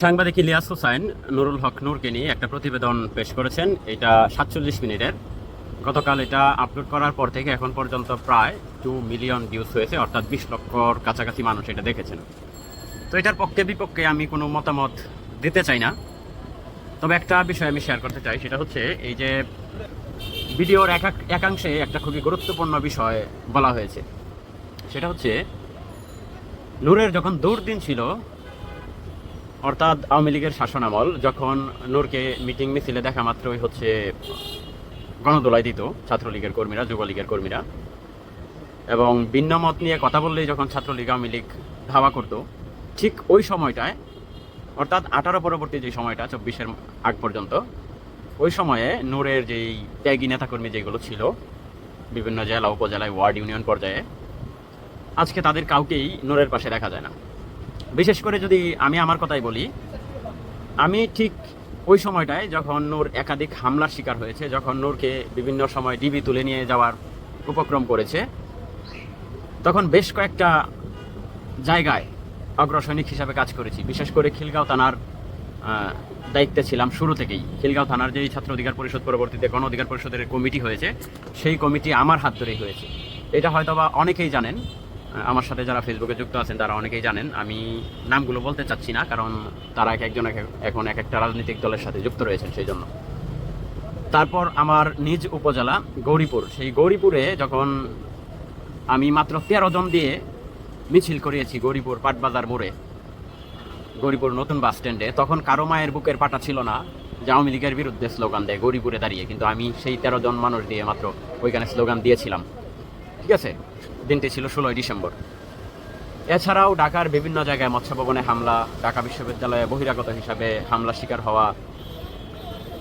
সাংবাদিক ইলিয়াস হোসাইন নুরুল হক নূরকে নিয়ে একটা প্রতিবেদন পেশ করেছেন। এটা 47 মিনিটের। গতকাল এটা আপলোড করার পর থেকে এখন পর্যন্ত প্রায় 2 মিলিয়ন ভিউজ হয়েছে, অর্থাৎ 20 লক্ষর কাছাকাছি মানুষ এটা দেখেছেন। তো এটার পক্ষে বিপক্ষে আমি কোনো মতামত দিতে চাই না, তবে একটা বিষয় আমি শেয়ার করতে চাই। সেটা হচ্ছে এই যে ভিডিওর একাংশে একটা খুবই গুরুত্বপূর্ণ বিষয় বলা হয়েছে। সেটা হচ্ছে নূরের যখন দুর্দিন ছিল, অর্থাৎ আওয়ামী লীগের শাসনামল, যখন নূরকে মিটিং মিছিলে দেখা মাত্রই হচ্ছে গণদোলাই দিত ছাত্রলীগের কর্মীরা, যুবলীগের কর্মীরা, এবং ভিন্ন মত নিয়ে কথা বললেই যখন ছাত্রলীগ আওয়ামী লীগ ধাওয়া করতো, ঠিক ওই সময়টায়, অর্থাৎ 18 পরবর্তী যে সময়টা 24-এর আগ পর্যন্ত, ওই সময়ে নূরের যেই ত্যাগী নেতাকর্মী যেগুলো ছিল বিভিন্ন জেলা, উপজেলায়, ওয়ার্ড, ইউনিয়ন পর্যায়ে, আজকে তাদের কাউকেই নূরের পাশে দেখা যায় না। বিশেষ করে যদি আমি আমার কথাই বলি, আমি ঠিক ওই সময়টায় যখন নূর একাধিক হামলার শিকার হয়েছে, যখন নূরকে বিভিন্ন সময় ডিবি তুলে নিয়ে যাওয়ার উপক্রম করেছে, তখন বেশ কয়েকটা জায়গায় অগ্রসৈনিক হিসাবে কাজ করেছি। বিশেষ করে খিলগাঁও থানার দায়িত্বে ছিলাম শুরু থেকেই। খিলগাঁও থানার যেই ছাত্র অধিকার পরিষদ, পরবর্তীতে গণ অধিকার পরিষদের কমিটি হয়েছে, সেই কমিটি আমার হাত ধরেই হয়েছে। এটা হয়তোবা অনেকেই জানেন, আমার সাথে যারা ফেসবুকে যুক্ত আছেন তারা অনেকেই জানেন। আমি নামগুলো বলতে চাচ্ছি না, কারণ তারা একজন এখন এক একটা রাজনৈতিক দলের সাথে যুক্ত রয়েছেন, সেই জন্য। তারপর আমার নিজ উপজেলা গৌরীপুর, সেই গৌরীপুরে যখন আমি মাত্র 13 জন দিয়ে মিছিল করিয়েছি গৌরীপুর পাটবাজার মোড়ে, গৌরীপুর নতুন বাস স্ট্যান্ডে, তখন কারো মায়ের বুকের পাটা ছিল না যে আওয়ামী লীগের বিরুদ্ধে স্লোগান দেয় গৌরীপুরে দাঁড়িয়ে, কিন্তু আমি সেই 13 জন মানুষ দিয়ে মাত্র ওইখানে স্লোগান দিয়েছিলাম। ঠিক আছে, দিনটি ছিল 16 ডিসেম্বর। এছাড়াও ঢাকার বিভিন্ন জায়গায় মৎস্য ভবনে হামলা, ঢাকা বিশ্ববিদ্যালয়ে বহিরাগত হিসাবে হামলা শিকার হওয়া,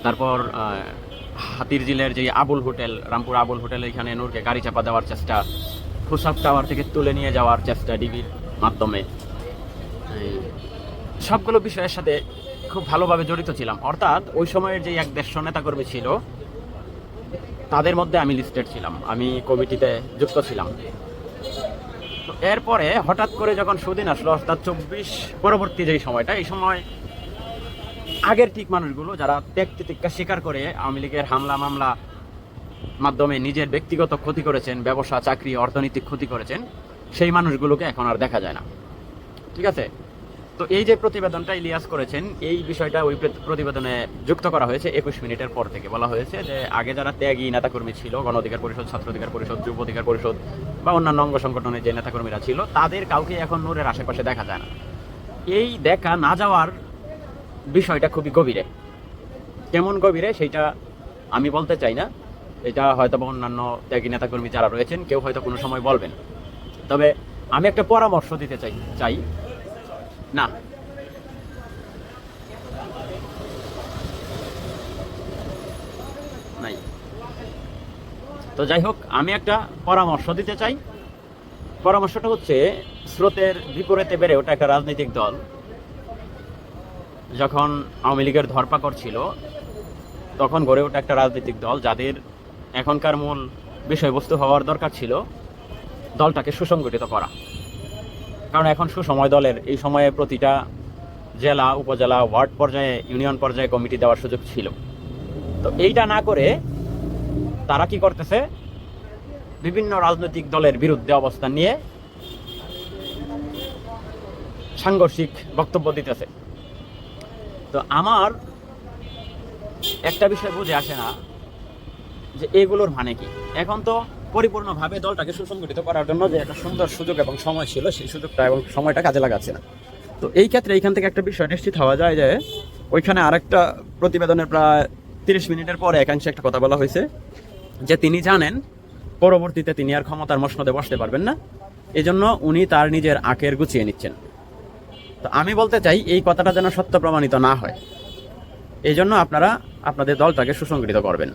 তারপর হাতিরঝিলের যে আবুল হোটেল, রামপুর আবুল হোটেল, এখানে নূরকে গাড়ি চাপা দেওয়ার চেষ্টা, খুসাব টাওয়ার থেকে তুলে নিয়ে যাওয়ার চেষ্টা ডিবির মাধ্যমে, সবগুলো বিষয়ের সাথে খুব ভালোভাবে জড়িত ছিলাম। অর্থাৎ ওই সময়ের যে 1-150 নেতাকর্মী ছিল, তাদের মধ্যে আমি লিস্টেড ছিলাম, আমি কমিটিতে যুক্ত ছিলাম। তো এরপরে হঠাৎ করে যখন সুদিন আসলো, অর্থাৎ 24 পরবর্তী যেই সময়টা, এই সময় আগের ঠিক মানুষগুলো যারা ত্যাগ তিতিক্ষা স্বীকার করে আওয়ামী লীগের হামলা মামলা মাধ্যমে নিজের ব্যক্তিগত ক্ষতি করেছেন, ব্যবসা, চাকরি, অর্থনৈতিক ক্ষতি করেছেন, সেই মানুষগুলোকে এখন আর দেখা যায় না। ঠিক আছে, তো এই যে প্রতিবেদনটা ইলিয়াস করেছেন, এই বিষয়টা ওই প্রতিবেদনে যুক্ত করা হয়েছে 21 মিনিটের পর থেকে। বলা হয়েছে যে আগে যারা ত্যাগী নেতাকর্মী ছিল, গণ অধিকার পরিষদ, ছাত্র অধিকার পরিষদ, যুব অধিকার পরিষদ বা অন্যান্য অঙ্গ সংগঠনের যে নেতাকর্মীরা ছিল, তাদের কাউকে এখন নূরের আশেপাশে দেখা যায় না। এই দেখা না যাওয়ার বিষয়টা খুবই গভীরে। কেমন গভীরে সেইটা আমি বলতে চাই না, এটা হয়তো বা অন্যান্য ত্যাগী নেতাকর্মী যারা রয়েছেন কেউ হয়তো কোনো সময় বলবেন। তবে আমি একটা পরামর্শ দিতে চাই না, নাই। তো যাই হোক, আমি একটা পরামর্শ দিতে চাই। পরামর্শটা হচ্ছে, স্রোতের বিপরীতে বেড়ে ওঠা একটা রাজনৈতিক দল যখন আওয়ামী লীগের ধরপাকড় ছিল, তখন গড়ে ওঠা একটা রাজনৈতিক দল যাদের এখনকার মূল বিষয়বস্তু হওয়ার দরকার ছিল দলটাকে সুসংগঠিত করা। কারণ এখন সুসময় দলের, এই সময়ে প্রতিটা জেলা, উপজেলা, ওয়ার্ড পর্যায়ে, ইউনিয়ন পর্যায়ে কমিটি দেওয়ার সুযোগ ছিল। তো এইটা না করে তারা কি করতেছে, বিভিন্ন রাজনৈতিক দলের বিরুদ্ধে অবস্থান নিয়ে সাংঘর্ষিক বক্তব্য দিতেছে। তো আমার একটা বিষয় বুঝে আসে না যে এগুলোর মানে কি। এখন তো পরিপূর্ণভাবে দলটাকে সুসংগঠিত করার জন্য যে একটা সুন্দর সুযোগ এবং সময় ছিল, সেই সুযোগটা এবং সময়টা কাজে লাগাচ্ছে না। তো এই ক্ষেত্রে এইখান থেকে একটা বিষয় নিশ্চিত হওয়া যায় যে ওইখানে আরেকটা প্রতিবেদনের প্রায় 30 মিনিটের পরে একাংশে একটা কথা বলা হয়েছে যে তিনি জানেন পরবর্তীতে তিনি আর ক্ষমতার মসনদে বসতে পারবেন না, এজন্য উনি তার নিজের আঁকের গুছিয়ে নিচ্ছেন। তো আমি বলতে চাই, এই কথাটা যেন সত্য প্রমাণিত না হয়, এই জন্য আপনারা আপনাদের দলটাকে সুসংগঠিত করবেন।